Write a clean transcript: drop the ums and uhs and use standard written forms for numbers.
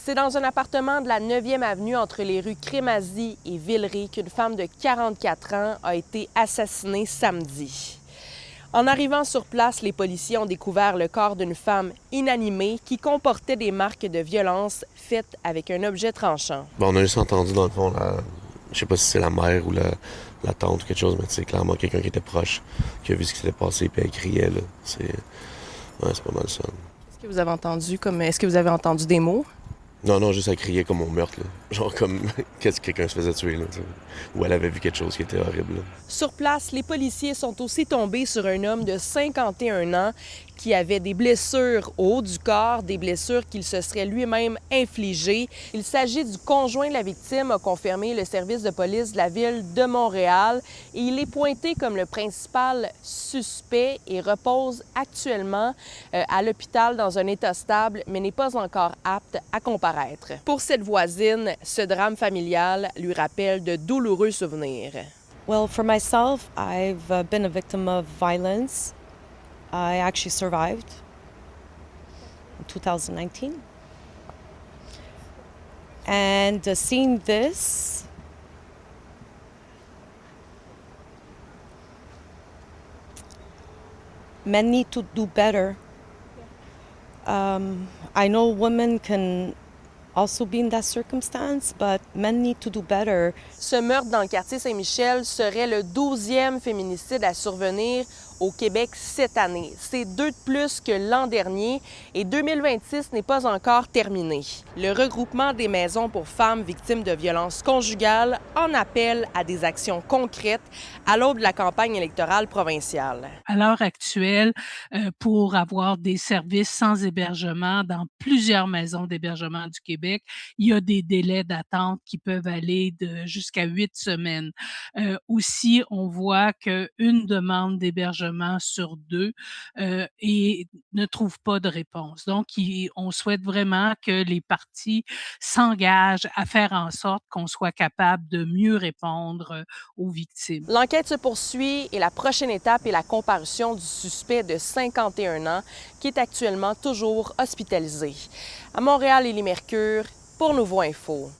C'est dans un appartement de la 9e avenue entre les rues Crémazie et Villeray qu'une femme de 44 ans a été assassinée samedi. En arrivant sur place, les policiers ont découvert le corps d'une femme inanimée qui comportait des marques de violence faites avec un objet tranchant. On a juste entendu, dans le fond, je sais pas si c'est la mère ou la tante ou quelque chose, mais c'est clairement quelqu'un qui était proche, qui a vu ce qui s'était passé, puis elle criait. Là. C'est pas mal ça. Qu'est-ce que vous avez entendu Est-ce que vous avez entendu des mots? Non, juste elle criait comme au meurtre. Là. Genre comme qu'est-ce que quelqu'un se faisait tuer. Là, ou elle avait vu quelque chose qui était horrible. Là. Sur place, les policiers sont aussi tombés sur un homme de 51 ans qui avait des blessures au haut du corps, des blessures qu'il se serait lui-même infligées. Il s'agit du conjoint de la victime, a confirmé le service de police de la ville de Montréal. Et il est pointé comme le principal suspect et repose actuellement à l'hôpital dans un état stable, mais n'est pas encore apte à comparaître. Pour cette voisine, ce drame familial lui rappelle de douloureux souvenirs. Well, for myself, I've been a victim of violence. I actually survived in 2019. And seeing this, men need to do better. I know women can also be in that circumstance, but men need to do better. Ce meurtre dans le quartier Saint-Michel serait le 12e féminicide à survenir au Québec cette année. C'est 2 de plus que l'an dernier et 2026 n'est pas encore terminé. Le regroupement des maisons pour femmes victimes de violences conjugales en appelle à des actions concrètes à l'aube de la campagne électorale provinciale. À l'heure actuelle, pour avoir des services sans hébergement dans plusieurs maisons d'hébergement du Québec, il y a des délais d'attente qui peuvent aller jusqu'à 8 semaines. Aussi, on voit qu'une demande d'hébergement sur 2 et ne trouve pas de réponse. Donc, on souhaite vraiment que les parties s'engagent à faire en sorte qu'on soit capable de mieux répondre aux victimes. L'enquête se poursuit et la prochaine étape est la comparution du suspect de 51 ans qui est actuellement toujours hospitalisé. À Montréal, Élie Mercure pour Nouveau Info.